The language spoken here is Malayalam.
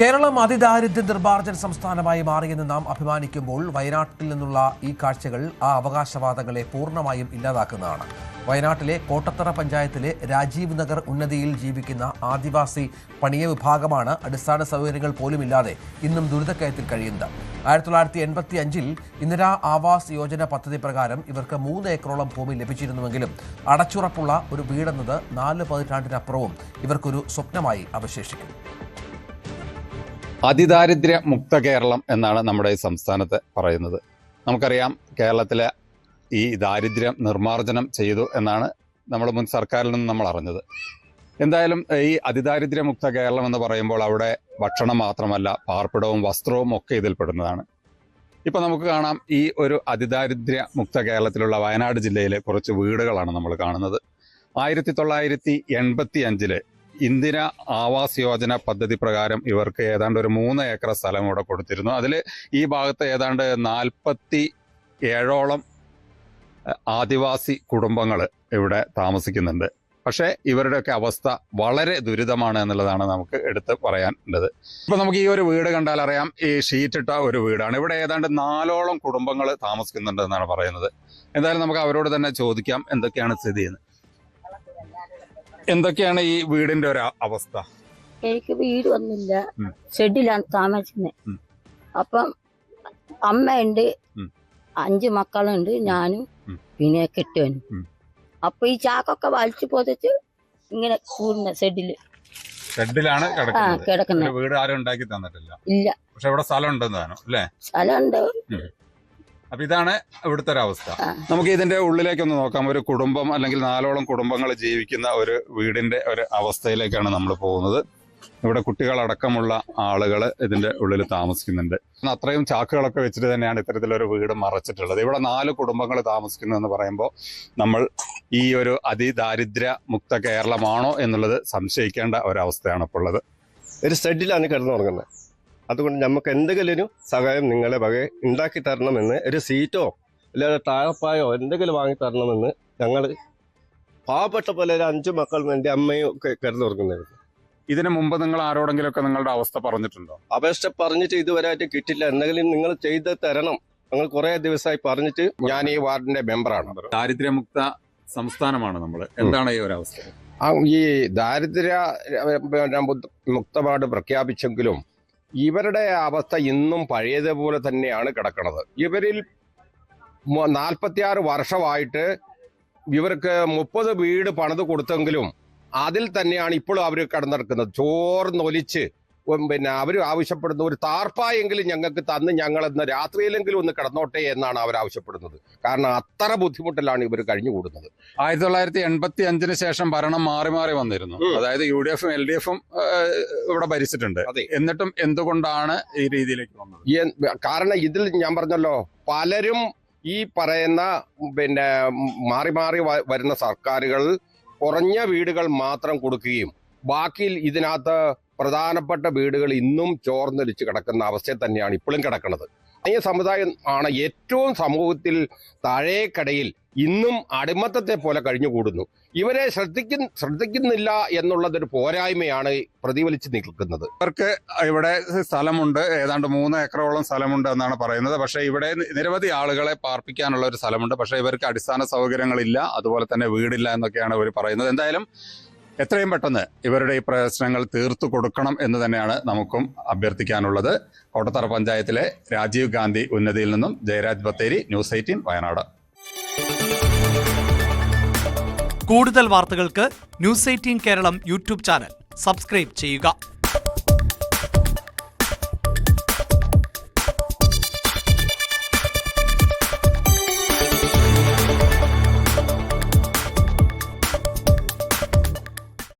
കേരളം അതിദാരിദ്ര്യ നിർമ്മാർജ്ജന സംസ്ഥാനമായി മാറിയെന്ന് നാം അഭിമാനിക്കുമ്പോൾ വയനാട്ടിൽ നിന്നുള്ള ഈ കാഴ്ചകൾ ആ അവകാശവാദങ്ങളെ പൂർണ്ണമായും ഇല്ലാതാക്കുന്നതാണ്. വയനാട്ടിലെ കോട്ടത്തറ പഞ്ചായത്തിലെ രാജീവ് നഗർ ഉന്നതിയിൽ ജീവിക്കുന്ന ആദിവാസി പണിയ വിഭാഗമാണ് അടിസ്ഥാന സൗകര്യങ്ങൾ പോലുമില്ലാതെ ഇന്നും ദുരിതക്കയത്തിൽ കഴിയുന്നത്. 1985-ൽ ഇന്ദിരാ ആവാസ് യോജന പദ്ധതി പ്രകാരം ഇവർക്ക് 3 ഏക്കറോളം ഭൂമി ലഭിച്ചിരുന്നുവെങ്കിലും അടച്ചുറപ്പുള്ള ഒരു വീടെന്നത് 4 പതിറ്റാണ്ടിനപ്പുറവും ഇവർക്കൊരു സ്വപ്നമായി അവശേഷിക്കുന്നു. അതിദാരിദ്ര്യ മുക്ത കേരളം എന്നാണ് നമ്മുടെ ഈ സംസ്ഥാനത്ത് പറയുന്നത്. നമുക്കറിയാം, കേരളത്തിലെ ഈ ദാരിദ്ര്യം നിർമ്മാർജ്ജനം ചെയ്തു എന്നാണ് നമ്മുടെ മുൻ സർക്കാരിൽ നിന്ന് നമ്മൾ അറിഞ്ഞത്. എന്തായാലും ഈ അതിദാരിദ്ര്യ മുക്ത കേരളം എന്ന് പറയുമ്പോൾ അവിടെ ഭക്ഷണം മാത്രമല്ല, പാർപ്പിടവും വസ്ത്രവും ഒക്കെ ഇതിൽപ്പെടുന്നതാണ്. ഇപ്പം നമുക്ക് കാണാം, ഈ ഒരു അതിദാരിദ്ര്യ മുക്ത കേരളത്തിലുള്ള വയനാട് ജില്ലയിലെ കുറച്ച് വീടുകളാണ് നമ്മൾ കാണുന്നത്. 1985-ൽ ഇന്ദിരാ ആവാസ് യോജന പദ്ധതി പ്രകാരം ഇവർക്ക് ഏതാണ്ട് ഒരു 3 ഏക്കർ സ്ഥലം ഇവിടെ കൊടുത്തിരുന്നു. അതിൽ ഈ ഭാഗത്ത് ഏതാണ്ട് 47ഓളം ആദിവാസി കുടുംബങ്ങൾ ഇവിടെ താമസിക്കുന്നുണ്ട്. പക്ഷേ ഇവരുടെയൊക്കെ അവസ്ഥ വളരെ ദുരിതമാണ് എന്നുള്ളതാണ് നമുക്ക് എടുത്ത് പറയാനുള്ളത്. ഇപ്പൊ നമുക്ക് ഈ ഒരു വീട് കണ്ടാൽ അറിയാം, ഈ ഷീറ്റിട്ട ഒരു വീടാണ്. ഇവിടെ ഏതാണ്ട് 4ഓളം കുടുംബങ്ങൾ താമസിക്കുന്നുണ്ട് എന്നാണ് പറയുന്നത്. എന്തായാലും നമുക്ക് അവരോട് തന്നെ ചോദിക്കാം എന്തൊക്കെയാണ് സ്ഥിതി എന്ന്. എന്തൊക്കെയാണ് ഈ വീടിന്റെ ഒരു അവസ്ഥ? എനിക്ക് വീട് ഒന്നുമില്ല, ഷെഡിലാണ് താമസിക്കുന്നത്. അപ്പം അമ്മയുണ്ട്, 5 മക്കളുണ്ട്, ഞാനും പിന്നെ കെട്ടുവനും. അപ്പൊ ഈ ചാക്കൊക്കെ വലിച്ചു പൊതിച്ച് ഇങ്ങനെ കൂടുന്ന ഷെഡിലാണ് കിടക്കുന്നത്. വീട് ആരും ഉണ്ടാക്കി തന്നിട്ടില്ല. ഇല്ല, പക്ഷെ ഇവിടെ സ്ഥലം ഉണ്ടെന്നാണ് അല്ലേ? സ്ഥലമുണ്ട്. അപ്പൊ ഇതാണ് ഇവിടുത്തെ ഒരു അവസ്ഥ. നമുക്ക് ഇതിന്റെ ഉള്ളിലേക്കൊന്ന് നോക്കാം. ഒരു കുടുംബം അല്ലെങ്കിൽ 4ഓളം കുടുംബങ്ങൾ ജീവിക്കുന്ന ഒരു വീടിന്റെ ഒരു അവസ്ഥയിലേക്കാണ് നമ്മൾ പോകുന്നത്. ഇവിടെ കുട്ടികളടക്കമുള്ള ആളുകൾ ഇതിന്റെ ഉള്ളിൽ താമസിക്കുന്നുണ്ട്. അത്രയും ചാക്കുകളൊക്കെ വെച്ചിട്ട് തന്നെയാണ് ഇത്തരത്തിലൊരു വീട് മറച്ചിട്ടുള്ളത്. ഇവിടെ 4 കുടുംബങ്ങൾ താമസിക്കുന്നു എന്ന് പറയുമ്പോൾ നമ്മൾ ഈ ഒരു അതിദാരിദ്ര്യ മുക്ത കേരളമാണോ എന്നുള്ളത് സംശയിക്കേണ്ട ഒരവസ്ഥയാണ് ഇപ്പോൾ ഉള്ളത്. ഒരു ഷെഡിലാണ് കിടന്നുറങ്ങുന്നത്. അതുകൊണ്ട് നമുക്ക് എന്തെങ്കിലും ഒരു സഹായം നിങ്ങളെ വക ഉണ്ടാക്കി തരണമെന്ന്, ഒരു സീറ്റോ അല്ലാതെ താഴപ്പായോ എന്തെങ്കിലും വാങ്ങി തരണമെന്ന് ഞങ്ങൾ പാവപ്പെട്ട പോലെ ഒരു 5 മക്കൾ വേണ്ടി അമ്മയും ഒക്കെ കിടന്നുറങ്ങുന്നത്. ഇതിനു മുമ്പ് നിങ്ങൾ ആരോടെങ്കിലും ഒക്കെ നിങ്ങളുടെ അവസ്ഥ പറഞ്ഞിട്ടുണ്ടോ? അപേക്ഷ പറഞ്ഞിട്ട് ഇതുവരെയായിട്ട് കിട്ടില്ല. എന്തെങ്കിലും നിങ്ങൾ ചെയ്ത് തരണം. ഞങ്ങൾ കുറെ ദിവസമായി പറഞ്ഞിട്ട്. ഞാൻ ഈ വാർഡിന്റെ മെമ്പറാണ്. ദാരിദ്ര്യമുക്ത സംസ്ഥാനമാണ് നമ്മൾ. എന്താണ് ഈ ഒരു അവസ്ഥ? ഈ ദാരിദ്ര്യ മുക്ത വാർഡ് പ്രഖ്യാപിച്ചെങ്കിലും ഇവരുടെ അവസ്ഥ ഇന്നും പഴയതുപോലെ തന്നെയാണ് കിടക്കുന്നത്. ഇവരിൽ 46 വർഷമായിട്ട് ഇവർക്ക് 30 വീട് പണിത് കൊടുത്തെങ്കിലും അതിൽ തന്നെയാണ് ഇപ്പോഴും അവർ കിടന്നിറക്കുന്നത്. ചോർന്നൊലിച്ച് പിന്നെ അവർ ആവശ്യപ്പെടുന്ന ഒരു താർപ്പായെങ്കിലും ഞങ്ങൾക്ക് തന്ന് ഞങ്ങളെന്ന് രാത്രിയിലെങ്കിലും ഒന്ന് കിടന്നോട്ടെ എന്നാണ് അവർ ആവശ്യപ്പെടുന്നത്. കാരണം അത്ര ബുദ്ധിമുട്ടിലാണ് ഇവർ കഴിഞ്ഞുകൂടുന്നത്. 1985-ന് ശേഷം ഭരണം മാറി മാറി വന്നിരുന്നു. അതായത് UDF-ഉം LDF-ഉം ഇവിടെ ഭരിച്ചിട്ടുണ്ട്. എന്നിട്ടും എന്തുകൊണ്ടാണ് ഈ രീതിയിലേക്ക് വന്നത്? കാരണം ഇതിൽ ഞാൻ പറഞ്ഞല്ലോ, പലരും ഈ പറയുന്ന പിന്നെ മാറി മാറി വരുന്ന സർക്കാരുകൾ കുറഞ്ഞ വീടുകൾ മാത്രം കൊടുക്കുകയും ബാക്കി ഇതിനകത്ത് പ്രധാനപ്പെട്ട വീടുകൾ ഇന്നും ചോർന്നൊലിച്ച് കിടക്കുന്ന അവസ്ഥയിൽ തന്നെയാണ് ഇപ്പോഴും കിടക്കുന്നത്. ഈ സമുദായം ആണ് ഏറ്റവും സമൂഹത്തിൽ താഴേക്കടയിൽ ഇന്നും അടിമത്തത്തെ പോലെ കഴിഞ്ഞുകൂടുന്നു. ഇവരെ ശ്രദ്ധിക്കുന്നില്ല എന്നുള്ളതൊരു പോരായ്മയാണ് പ്രതിഫലിച്ച് നിൽക്കുന്നത്. ഇവർക്ക് ഇവിടെ സ്ഥലമുണ്ട്, ഏതാണ്ട് 3 ഏക്കറോളം സ്ഥലമുണ്ട് എന്നാണ് പറയുന്നത്. പക്ഷേ ഇവിടെ നിരവധി ആളുകളെ പാർപ്പിക്കാനുള്ള ഒരു സ്ഥലമുണ്ട്. പക്ഷേ ഇവർക്ക് അടിസ്ഥാന സൗകര്യങ്ങളില്ല, അതുപോലെ തന്നെ വീടില്ല എന്നൊക്കെയാണ് ഇവർ പറയുന്നത്. എന്തായാലും എത്രയും പെട്ടെന്ന് ഇവരുടെ ഈ പ്രശ്നങ്ങൾ തീർത്തു കൊടുക്കണം എന്ന് തന്നെയാണ് നമുക്കും അഭ്യർത്ഥിക്കാനുള്ളത്. കോട്ടത്തറ പഞ്ചായത്തിലെ രാജീവ് ഗാന്ധി ഉന്നതിയിൽ നിന്നും ജയരാജ് ബത്തേരി, ന്യൂസ് 18 വയനാട്. കൂടുതൽ വാർത്തകൾക്ക് news 18 Keralam YouTube channel subscribe ചെയ്യുക.